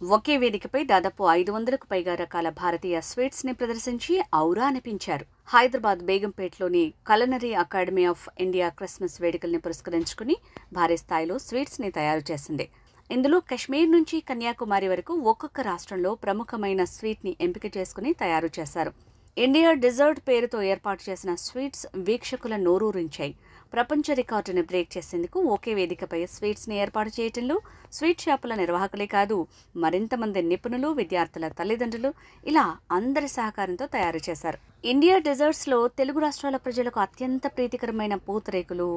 ఒకే వేదికపై దాదాపు 500కు పైగా రకాల భారతీయ స్వీట్స్ ని ప్రదర్శించి ఔరా అనిపించారు. హైదరాబాద్ బేగంపేటలోని culinary academy of India Christmas వేడుకల్ని పురస్కరించుకుని భారీ స్థాయిలో స్వీట్స్ ని తయారు చేసింది. ఇందులో కశ్మీర్ నుంచి కన్యాకుమారి వరకు ఒక్కొక్క రాష్ట్రంలో ప్రముఖమైన స్వీట్ ని ఎంపిక చేసుకుని తయారు చేశారు. ఇండియా డెజర్ట్ పేరుతో ఏర్పాటు చేసిన స్వీట్స్ వీక్షకుల నోరూరించాయి. ప్రపంచ రికార్డును బ్రేక్ చేసేందుకు ఒకే వేదికపై స్వీట్స్ ని ఏర్పాటు చేయడంలో స్వీట్ షాపుల నిర్వాహకులే కాదు, మరింతమంది నిపుణులు, విద్యార్థుల తల్లిదండ్రులు ఇలా అందరి సహకారంతో తయారు చేశారు. ఇండియా డెజర్ట్స్ లో తెలుగు రాష్ట్రాల ప్రజలకు అత్యంత ప్రీతికరమైన పూతరేకులు,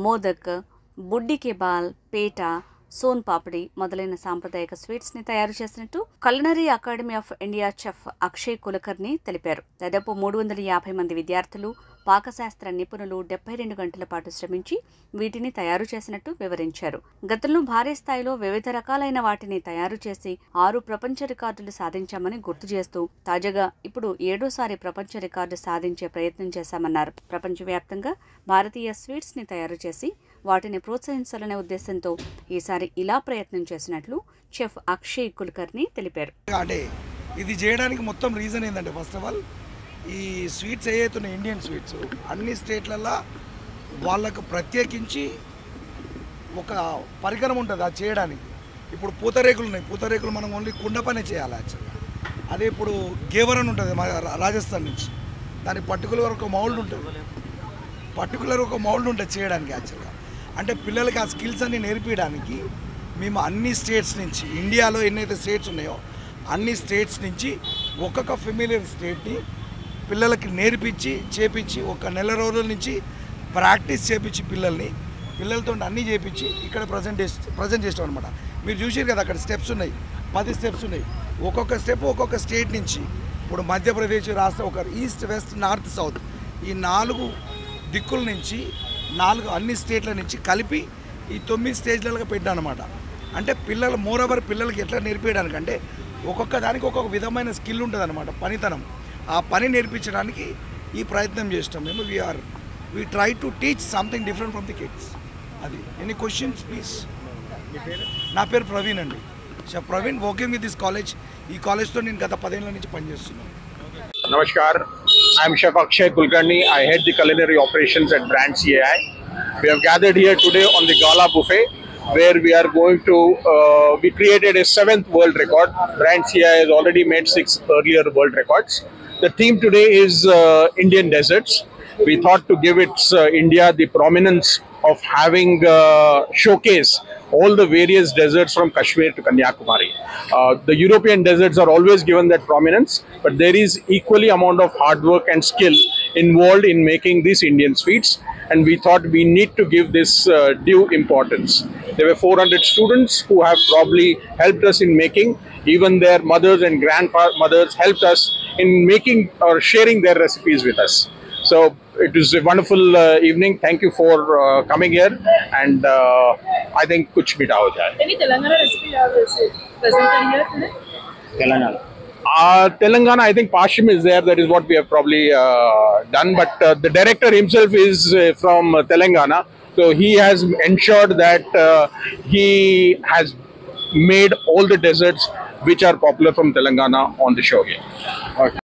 మోదక్, బుడ్డి కెబాల్, పేట, సోన్ పాపిడి మొదలైన సాంప్రదాయక స్వీట్స్ ని తయారు చేసినట్టు culinary academy of India chef Akshay Kulkarni తెలిపారు. దాదాపు 350 మంది విద్యార్థులు, పాకశాస్త్ర నిపుణులు 72 గంటల పాటు శ్రమించి వీటిని తయారు చేసినట్టు వివరించారు. గతంలో భారీ స్థాయిలో వివిధ రకాలైన వాటిని తయారు చేసి 6 ప్రపంచ రికార్డులు సాధించామని గుర్తు చేస్తూ తాజాగా ఇప్పుడు 7వ ప్రపంచ రికార్డు సాధించే ప్రయత్నం చేశామన్నారు. ప్రపంచవ్యాప్తంగా భారతీయ స్వీట్స్ ని తయారు చేసి వాటిని ప్రోత్సహించాలనే ఉద్దేశంతో ఈసారి ఇలా ప్రయత్నం చేసినట్లు చెఫ్ అక్షయ్ కుల్కర్ని తెలిపారు. అంటే ఇది చేయడానికి మొత్తం రీజన్ ఏంటంటే, ఫస్ట్ ఆఫ్ ఆల్ ఈ స్వీట్స్ ఏవైతున్నాయి ఇండియన్ స్వీట్స్ అన్ని స్టేట్లలో వాళ్ళకు ప్రత్యేకించి ఒక పరికరం ఉంటుంది అది చేయడానికి. ఇప్పుడు పూతరేకులు ఉన్నాయి, పూతరేకులు మనం ఓన్లీ కుండ పనే చేయాలి యాక్చువల్గా. అదే ఇప్పుడు గేవర్ అని ఉంటుంది మన రాజస్థాన్ నుంచి, దానికి పర్టికులర్ ఒక మౌల్డ్ ఉంటుంది చేయడానికి యాక్చువల్గా. అంటే పిల్లలకి ఆ స్కిల్స్ అన్ని నేర్పించడానికి మేము అన్ని స్టేట్స్ నుంచి, ఇండియాలో ఎన్నైతే స్టేట్స్ ఉన్నాయో అన్ని స్టేట్స్ నుంచి ఒక్కొక్క ఫెమిలియర్ స్టేట్ని పిల్లలకి నేర్పించి చేపించి ఒక నెల రోజుల నుంచి ప్రాక్టీస్ చేపించి పిల్లలతో అన్నీ చేపించి ఇక్కడ ప్రజెంట్ చేస్తాం అనమాట. మీరు చూసారు కదా అక్కడ స్టెప్స్ ఉన్నాయి, 10 స్టెప్స్ ఉన్నాయి. ఒక్కొక్క స్టెప్ ఒక్కొక్క స్టేట్ నుంచి, ఇప్పుడు మధ్యప్రదేశ్ రాష్ట్రం ఒక ఈస్ట్, వెస్ట్, నార్త్, సౌత్ ఈ 4 దిక్కుల నుంచి అన్ని స్టేట్ల నుంచి కలిపి ఈ 9 స్టేజ్లుగా పెట్టాను అనమాట. అంటే పిల్లలు మోరోవర్ పిల్లలకి ఎట్లా నేర్పించడానికి అంటే ఒక్కొక్క దానికి ఒక్కొక్క విధమైన స్కిల్ ఉంటుంది అనమాట, పనితనం. ఆ పని నేర్పించడానికి ఈ ప్రయత్నం చేస్తాం మేము. We try to teach something different from the kids. అది ఎనీ క్వశ్చన్స్ ప్లీజ్. నా పేరు ప్రవీణ్ అండి, Praveen, working with this college. ఈ కాలేజ్తో నేను గత 10 ఏళ్ళ నుంచి పనిచేస్తున్నాను. Namaskar, I am Chef Akshay Kulkarni. I head the culinary operations at Brand CAI. We have gathered here today on the Gala Buffet, where we are going to, we created a 7th world record. Brand CAI has already made 6 earlier world records. The theme today is Indian deserts. We thought to give India the prominence of having showcase all the various deserts from Kashmir to Kanyakumari. The European deserts are always given that prominence, but there is equally amount of hard work and skill involved in making these Indian sweets, and we thought we need to give this due importance. There were 400 students who have probably helped us in making. Even their mothers and grandmothers helped us in making or sharing their recipes with us. So it was a wonderful evening. Thank you for coming here, and I think kuch mita ho jaye. Any Telangana recipe you have presented here today? Telangana, I think Pashim is there. That is what we have probably done. But the director himself is from Telangana, so he has ensured that he has made all the desserts which are popular from Telangana on the show here. Okay.